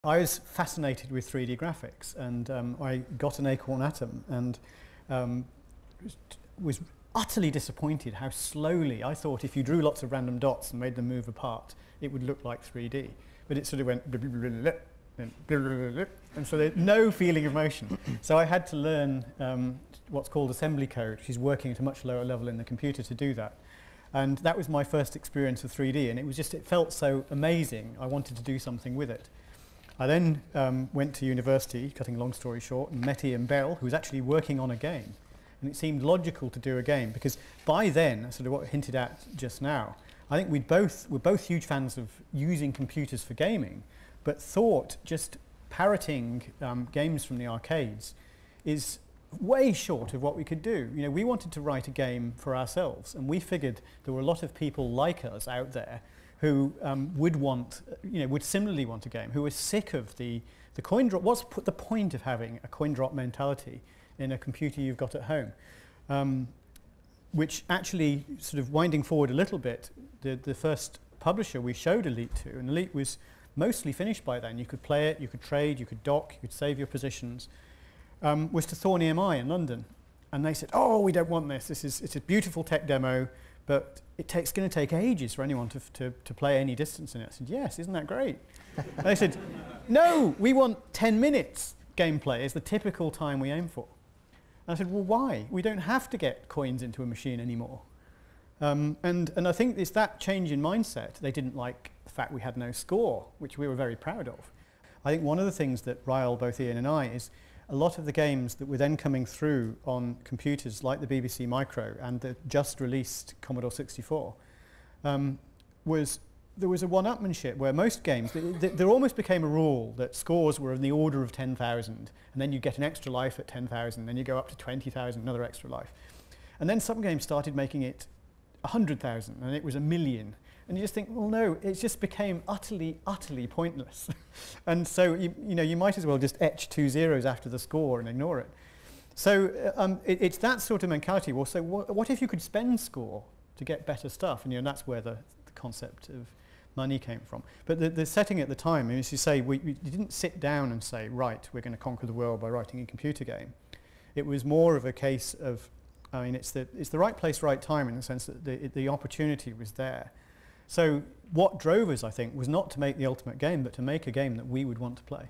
I was fascinated with 3D graphics, and I got an Acorn Atom and was utterly disappointed how slowly. I thought if you drew lots of random dots and made them move apart, it would look like 3D. But it sort of went and so there's no feeling of motion. So I had to learn what's called assembly code, which is working at a much lower level in the computer to do that. And that was my first experience of 3D, and it felt so amazing. I wanted to do something with it. I then went to university, cutting a long story short, and met Ian Bell, who was actually working on a game. And it seemed logical to do a game, because by then, sort of what I hinted at just now, I think we're both huge fans of using computers for gaming, but thought just parroting games from the arcades is way short of what we could do. You know, we wanted to write a game for ourselves, and we figured there were a lot of people like us out there who would similarly want a game, who were sick of the coin drop. What's the point of having a coin drop mentality in a computer you've got at home? Which actually, sort of winding forward a little bit, the first publisher we showed Elite to, and Elite was mostly finished by then. You could play it, you could trade, you could dock, you could save your positions, was to Thorn EMI in London. And they said, oh, we don't want this. It's a beautiful tech demo, but it's going to take ages for anyone to play any distance in it. I said, yes, isn't that great? And they said, no, we want 10 minutes gameplay is the typical time we aim for. And I said, well, why? We don't have to get coins into a machine anymore. And I think it's that change in mindset. They didn't like the fact we had no score, which we were very proud of. I think one of the things that riled both Ian and I is a lot of the games that were then coming through on computers like the BBC Micro and the just released Commodore 64 there was a one-upmanship where most games, there almost became a rule that scores were in the order of 10,000, and then you get an extra life at 10,000, then you go up to 20,000, another extra life. And then some games started making it 100,000, and it was 1,000,000. And you just think, well, no, it just became utterly, utterly pointless. And so, you might as well just etch 2 zeros after the score and ignore it. So it's that sort of mentality. Well, so what if you could spend score to get better stuff? And that's where the concept of money came from. But the setting at the time, as you say, we didn't sit down and say, right, we're going to conquer the world by writing a computer game. It was more of a case of, it's the right place, right time, in the sense that the opportunity was there. So what drove us, I think, was not to make the ultimate game, but to make a game that we would want to play.